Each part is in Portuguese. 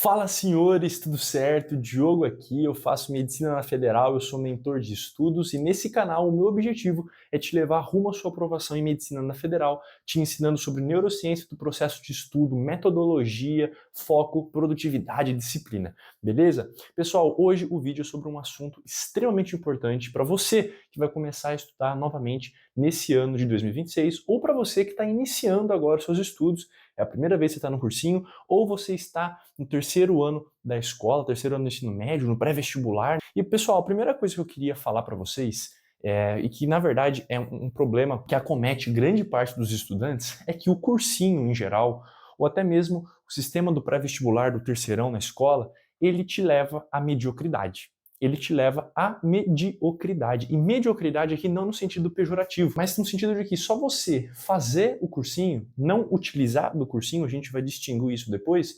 Fala, senhores, tudo certo? Diogo aqui, eu faço medicina na Federal, eu sou mentor de estudos e nesse canal o meu objetivo é te levar rumo à sua aprovação em medicina na Federal, te ensinando sobre neurociência do processo de estudo, metodologia, foco, produtividade e disciplina, beleza? Pessoal, hoje o vídeo é sobre um assunto extremamente importante para você que vai começar a estudar novamente nesse ano de 2026 ou para você que está iniciando agora seus estudos, é a primeira vez que você está no cursinho ou você está no terceiro ano da escola, terceiro ano do ensino médio, no pré-vestibular. E pessoal, a primeira coisa que eu queria falar para vocês, e que na verdade é um problema que acomete grande parte dos estudantes, é que o cursinho em geral, ou até mesmo o sistema do pré-vestibular do terceirão na escola, ele te leva à mediocridade. Ele te leva à mediocridade. E mediocridade aqui não no sentido pejorativo, mas no sentido de que só você fazer o cursinho, não utilizar do cursinho, a gente vai distinguir isso depois,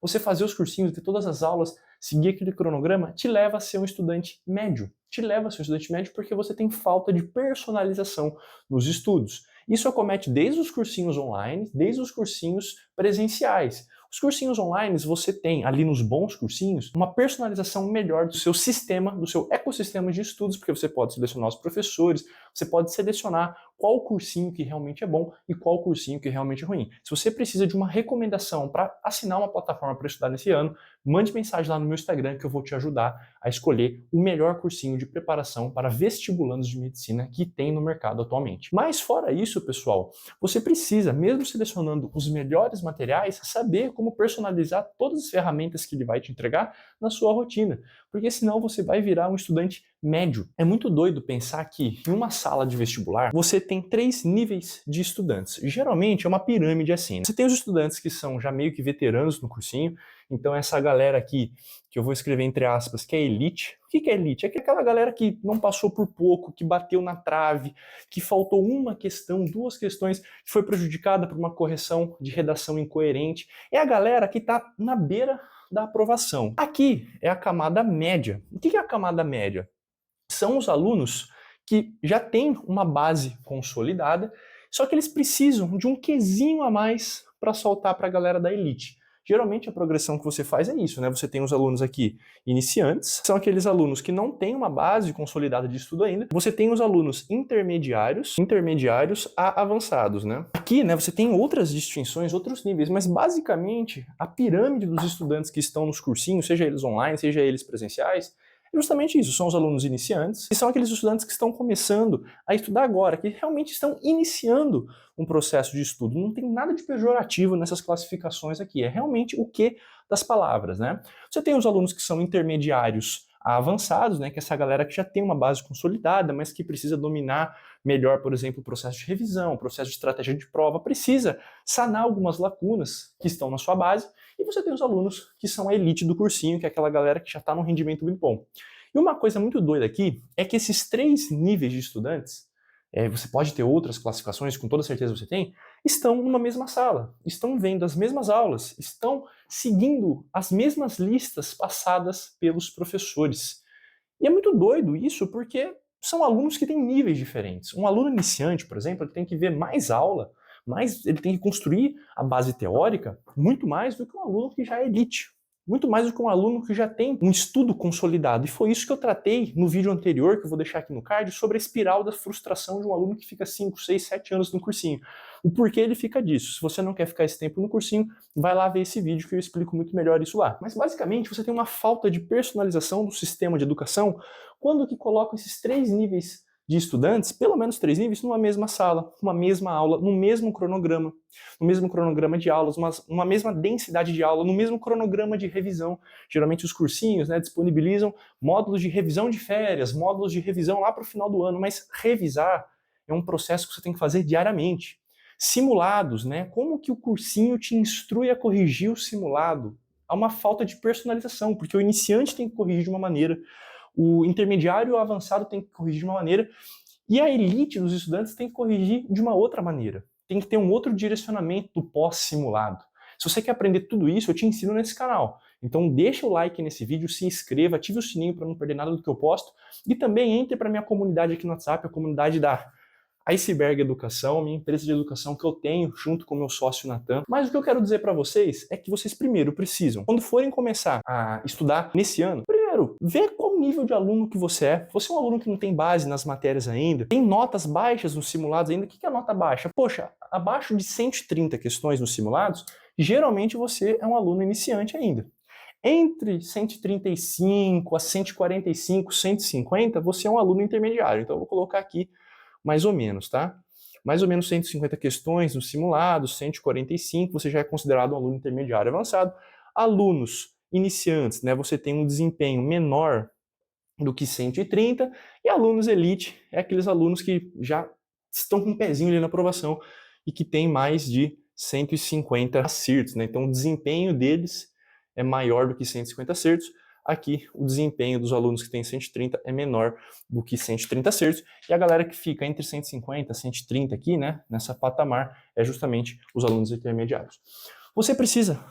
você fazer os cursinhos, ter todas as aulas, seguir aquele cronograma, te leva a ser um estudante médio. Te leva a ser um estudante médio porque você tem falta de personalização nos estudos. Isso acomete desde os cursinhos online, desde os cursinhos presenciais. Os cursinhos online, você tem ali nos bons cursinhos uma personalização melhor do seu sistema, do seu ecossistema de estudos, porque você pode selecionar os professores, você pode selecionar qual cursinho que realmente é bom e qual cursinho que realmente é ruim. Se você precisa de uma recomendação para assinar uma plataforma para estudar nesse ano, mande mensagem lá no meu Instagram que eu vou te ajudar a escolher o melhor cursinho de preparação para vestibulandos de medicina que tem no mercado atualmente. Mas fora isso, pessoal, você precisa, mesmo selecionando os melhores materiais, saber como personalizar todas as ferramentas que ele vai te entregar na sua rotina, porque senão você vai virar um estudante médio. É muito doido pensar que em uma sala de vestibular você tem 3 níveis de estudantes. Geralmente é uma pirâmide assim. Você tem os estudantes que são já meio que veteranos no cursinho, então essa galera aqui, que eu vou escrever entre aspas, que é elite. O que é elite? É aquela galera que não passou por pouco, que bateu na trave, que faltou uma questão, 2 questões, que foi prejudicada por uma correção de redação incoerente. É a galera que está na beira da aprovação. Aqui é a camada média. O que é a camada média? São os alunos que já têm uma base consolidada, só que eles precisam de um quesinho a mais para soltar para a galera da elite. Geralmente a progressão que você faz é isso, né? Você tem os alunos aqui iniciantes, são aqueles alunos que não têm uma base consolidada de estudo ainda. Você tem os alunos intermediários a avançados, né? Aqui, né, você tem outras distinções, outros níveis, mas basicamente a pirâmide dos estudantes que estão nos cursinhos, seja eles online, seja eles presenciais, é justamente isso, são os alunos iniciantes, e são aqueles estudantes que estão começando a estudar agora, que realmente estão iniciando um processo de estudo. Não tem nada de pejorativo nessas classificações aqui, é realmente o que das palavras, né? Você tem os alunos que são intermediários a avançados, né, que é essa galera que já tem uma base consolidada, mas que precisa dominar melhor, por exemplo, o processo de revisão, o processo de estratégia de prova, precisa sanar algumas lacunas que estão na sua base, e você tem os alunos que são a elite do cursinho, que é aquela galera que já está num rendimento muito bom. E uma coisa muito doida aqui é que esses 3 níveis de estudantes, você pode ter outras classificações, com toda certeza você tem, estão numa mesma sala, estão vendo as mesmas aulas, estão seguindo as mesmas listas passadas pelos professores. E é muito doido isso porque são alunos que têm níveis diferentes. Um aluno iniciante, por exemplo, ele tem que ver mais aula, mas ele tem que construir a base teórica muito mais do que um aluno que já é elite. Muito mais do que um aluno que já tem um estudo consolidado. E foi isso que eu tratei no vídeo anterior, que eu vou deixar aqui no card, sobre a espiral da frustração de um aluno que fica 5, 6, 7 anos no cursinho. O porquê ele fica disso. Se você não quer ficar esse tempo no cursinho, vai lá ver esse vídeo que eu explico muito melhor isso lá. Mas basicamente você tem uma falta de personalização do sistema de educação quando que coloca esses 3 níveis de estudantes, pelo menos 3 níveis, numa mesma sala, uma mesma aula, no mesmo cronograma de aulas, uma mesma densidade de aula, no mesmo cronograma de revisão. Geralmente os cursinhos, né, disponibilizam módulos de revisão de férias, módulos de revisão lá para o final do ano, mas revisar é um processo que você tem que fazer diariamente. Simulados, né? Como que o cursinho te instrui a corrigir o simulado? Há uma falta de personalização, porque o iniciante tem que corrigir de uma maneira, o intermediário e o avançado tem que corrigir de uma maneira, e a elite dos estudantes tem que corrigir de uma outra maneira. Tem que ter um outro direcionamento do pós-simulado. Se você quer aprender tudo isso, eu te ensino nesse canal. Então deixa o like nesse vídeo, se inscreva, ative o sininho para não perder nada do que eu posto, e também entre para minha comunidade aqui no WhatsApp, a comunidade da Iceberg Educação, minha empresa de educação que eu tenho junto com o meu sócio Natan. Mas o que eu quero dizer para vocês é que vocês primeiro precisam, quando forem começar a estudar nesse ano, primeiro, ver qual nível de aluno que você é. Você é um aluno que não tem base nas matérias ainda, tem notas baixas nos simulados ainda. O que é nota baixa? Poxa, abaixo de 130 questões nos simulados, geralmente você é um aluno iniciante ainda. Entre 135 a 145, 150, você é um aluno intermediário. Então eu vou colocar aqui mais ou menos, tá? Mais ou menos 150 questões no simulado, 145, você já é considerado um aluno intermediário avançado. Alunos iniciantes, né? Você tem um desempenho menor do que 130, e alunos elite é aqueles alunos que já estão com um pezinho ali na aprovação e que tem mais de 150 acertos, né? Então o desempenho deles é maior do que 150 acertos. Aqui o desempenho dos alunos que tem 130 é menor do que 130 acertos, e a galera que fica entre 150 e 130 aqui, né, nessa patamar, é justamente os alunos intermediários. Você precisa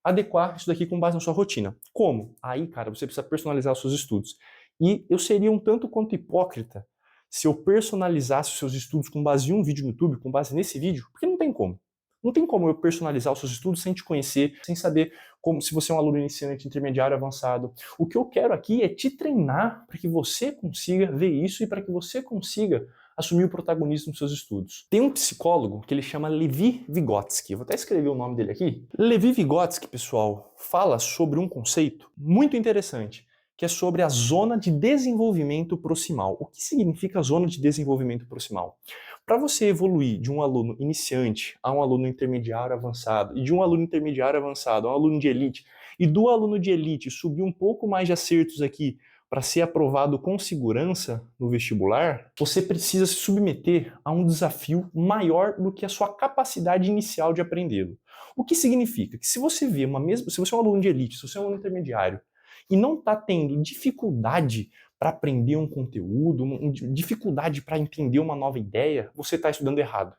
adequar isso daqui com base na sua rotina. Como? Aí, cara, você precisa personalizar os seus estudos. E eu seria um tanto quanto hipócrita se eu personalizasse os seus estudos com base em um vídeo no YouTube, com base nesse vídeo, porque não tem como. Não tem como eu personalizar os seus estudos sem te conhecer, sem saber como se você é um aluno iniciante, intermediário, avançado. O que eu quero aqui é te treinar para que você consiga ver isso e para que você consiga assumir o protagonismo dos seus estudos. Tem um psicólogo que ele chama Levi Vygotsky. Eu vou até escrever o nome dele aqui. Levi Vygotsky, pessoal, fala sobre um conceito muito interessante, que é sobre a zona de desenvolvimento proximal. O que significa zona de desenvolvimento proximal? Para você evoluir de um aluno iniciante a um aluno intermediário avançado, e de um aluno intermediário avançado a um aluno de elite, e do aluno de elite subir um pouco mais de acertos aqui para ser aprovado com segurança no vestibular, você precisa se submeter a um desafio maior do que a sua capacidade inicial de aprendê-lo. O que significa que se você vê se você é um aluno de elite, se você é um aluno intermediário, e não está tendo dificuldade para aprender um conteúdo, dificuldade para entender uma nova ideia, você está estudando errado.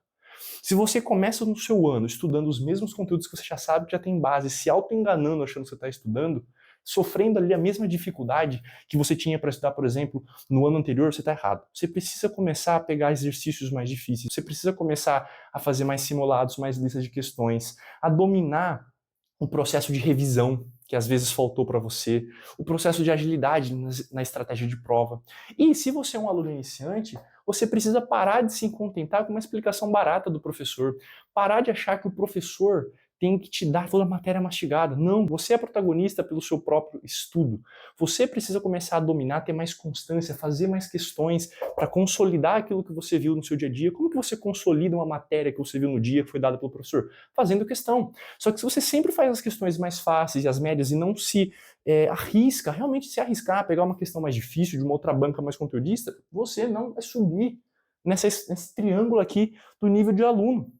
Se você começa no seu ano estudando os mesmos conteúdos que você já sabe, que já tem base, se auto-enganando achando que você está estudando, sofrendo ali a mesma dificuldade que você tinha para estudar, por exemplo, no ano anterior, você está errado. Você precisa começar a pegar exercícios mais difíceis, você precisa começar a fazer mais simulados, mais listas de questões, a dominar o processo de revisão que às vezes faltou para você, o processo de agilidade na estratégia de prova. E se você é um aluno iniciante, você precisa parar de se contentar com uma explicação barata do professor, parar de achar que o professor tem que te dar toda a matéria mastigada. Não, você é protagonista pelo seu próprio estudo. Você precisa começar a dominar, ter mais constância, fazer mais questões para consolidar aquilo que você viu no seu dia a dia. Como que você consolida uma matéria que você viu no dia que foi dada pelo professor? Fazendo questão. Só que se você sempre faz as questões mais fáceis e as médias e não se arrisca, realmente se arriscar, pegar uma questão mais difícil de uma outra banca mais conteudista, você não vai subir nesse triângulo aqui do nível de aluno.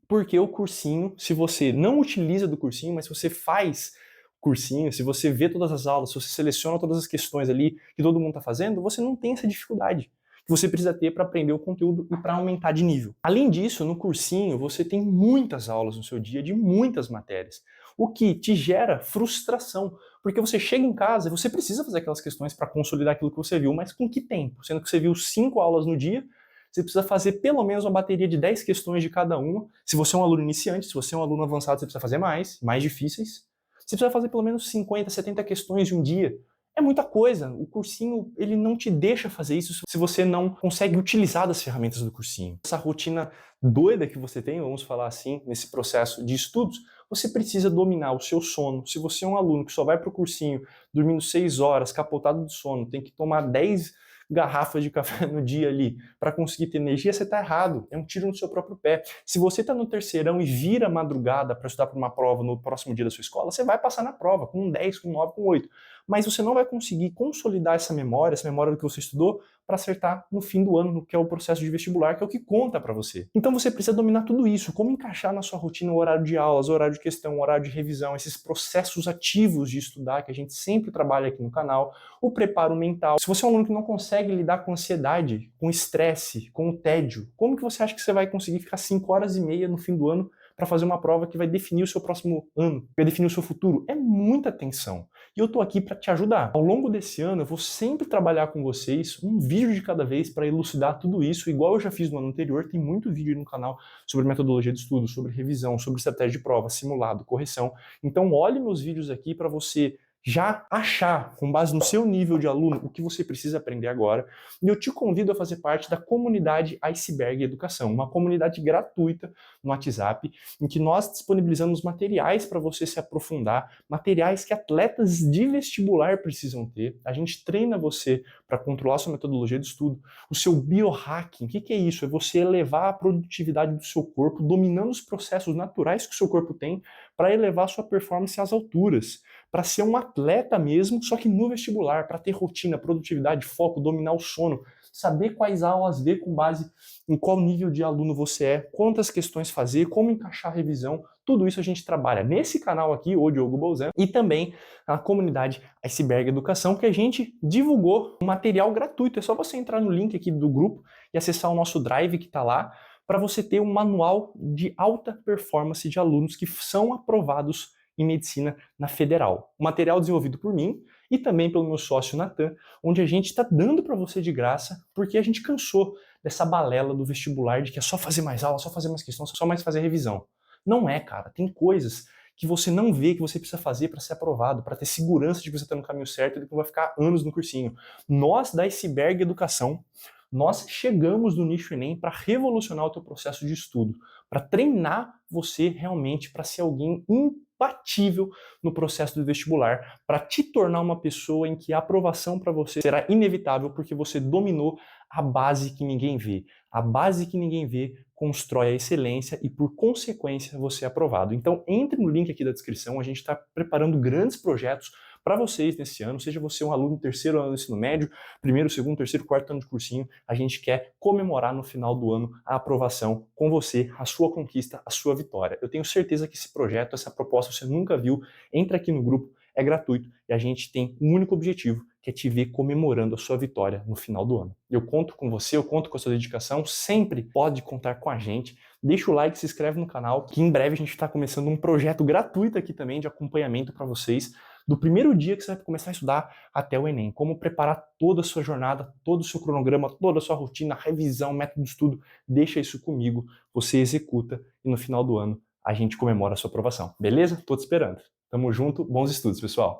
Porque o cursinho, se você não utiliza do cursinho, mas se você faz cursinho, se você vê todas as aulas, se você seleciona todas as questões ali que todo mundo está fazendo, você não tem essa dificuldade que você precisa ter para aprender o conteúdo e para aumentar de nível. Além disso, no cursinho, você tem muitas aulas no seu dia de muitas matérias, o que te gera frustração, porque você chega em casa e você precisa fazer aquelas questões para consolidar aquilo que você viu, mas com que tempo? Sendo que você viu 5 aulas no dia, você precisa fazer pelo menos uma bateria de 10 questões de cada uma. Se você é um aluno iniciante, se você é um aluno avançado, você precisa fazer mais difíceis. Você precisa fazer pelo menos 50, 70 questões de um dia. É muita coisa. O cursinho, ele não te deixa fazer isso se você não consegue utilizar das ferramentas do cursinho. Essa rotina doida que você tem, vamos falar assim, nesse processo de estudos, você precisa dominar o seu sono. Se você é um aluno que só vai para o cursinho dormindo 6 horas, capotado de sono, tem que tomar 10 garrafas de café no dia ali para conseguir ter energia, você está errado. É um tiro no seu próprio pé. Se você está no terceirão e vira madrugada para estudar para uma prova no próximo dia da sua escola, você vai passar na prova com um 10, com um 9, com 8. Mas você não vai conseguir consolidar essa memória do que você estudou, para acertar no fim do ano, que é o processo de vestibular, que é o que conta para você. Então você precisa dominar tudo isso, como encaixar na sua rotina o horário de aulas, o horário de questão, o horário de revisão, esses processos ativos de estudar que a gente sempre trabalha aqui no canal, o preparo mental. Se você é um aluno que não consegue lidar com ansiedade, com estresse, com o tédio, como que você acha que você vai conseguir ficar 5 horas e meia no fim do ano para fazer uma prova que vai definir o seu próximo ano, vai definir o seu futuro? É muita tensão. e eu tô aqui para te ajudar. Ao longo desse ano eu vou sempre trabalhar com vocês um vídeo de cada vez para elucidar tudo isso, igual eu já fiz no ano anterior, tem muito vídeo no canal sobre metodologia de estudo, sobre revisão, sobre estratégia de prova, simulado, correção. Então olhe meus vídeos aqui para você já achar, com base no seu nível de aluno, o que você precisa aprender agora. E eu te convido a fazer parte da comunidade Iceberg Educação, uma comunidade gratuita no WhatsApp, em que nós disponibilizamos materiais para você se aprofundar, materiais que atletas de vestibular precisam ter. A gente treina você para controlar sua metodologia de estudo, o seu biohacking. O que é isso? É você elevar a produtividade do seu corpo, dominando os processos naturais que o seu corpo tem, para elevar a sua performance às alturas, para ser um atleta mesmo, só que no vestibular, para ter rotina, produtividade, foco, dominar o sono, saber quais aulas ver com base em qual nível de aluno você é, quantas questões fazer, como encaixar a revisão, tudo isso a gente trabalha nesse canal aqui, o Diogo Bolzan, e também na comunidade Iceberg Educação, que a gente divulgou um material gratuito. É só você entrar no link aqui do grupo e acessar o nosso Drive que está lá, para você ter um manual de alta performance de alunos que são aprovados em medicina na Federal. Um material desenvolvido por mim e também pelo meu sócio Natan, onde a gente está dando para você de graça, porque a gente cansou dessa balela do vestibular de que é só fazer mais aula, só fazer mais questões, só mais fazer revisão. Não é, cara. Tem coisas que você não vê que você precisa fazer para ser aprovado, para ter segurança de que você está no caminho certo e que não vai ficar anos no cursinho. Nós, da Iceberg Educação, nós chegamos no nicho Enem para revolucionar o teu processo de estudo, para treinar você realmente para ser alguém imbatível no processo do vestibular, para te tornar uma pessoa em que a aprovação para você será inevitável porque você dominou a base que ninguém vê. A base que ninguém vê constrói a excelência e, por consequência, você é aprovado. Então, entre no link aqui da descrição, a gente está preparando grandes projetos para vocês nesse ano, seja você um aluno do terceiro ano do ensino médio, primeiro, segundo, terceiro, quarto ano de cursinho, a gente quer comemorar no final do ano a aprovação com você, a sua conquista, a sua vitória. Eu tenho certeza que esse projeto, essa proposta você nunca viu, entra aqui no grupo, é gratuito e a gente tem um único objetivo, que é te ver comemorando a sua vitória no final do ano. Eu conto com você, eu conto com a sua dedicação, sempre pode contar com a gente. Deixa o like, se inscreve no canal, que em breve a gente está começando um projeto gratuito aqui também de acompanhamento para vocês, do primeiro dia que você vai começar a estudar até o Enem. Como preparar toda a sua jornada, todo o seu cronograma, toda a sua rotina, revisão, método de estudo. Deixa isso comigo, você executa e no final do ano a gente comemora a sua aprovação. Beleza? Tô te esperando. Tamo junto, bons estudos, pessoal!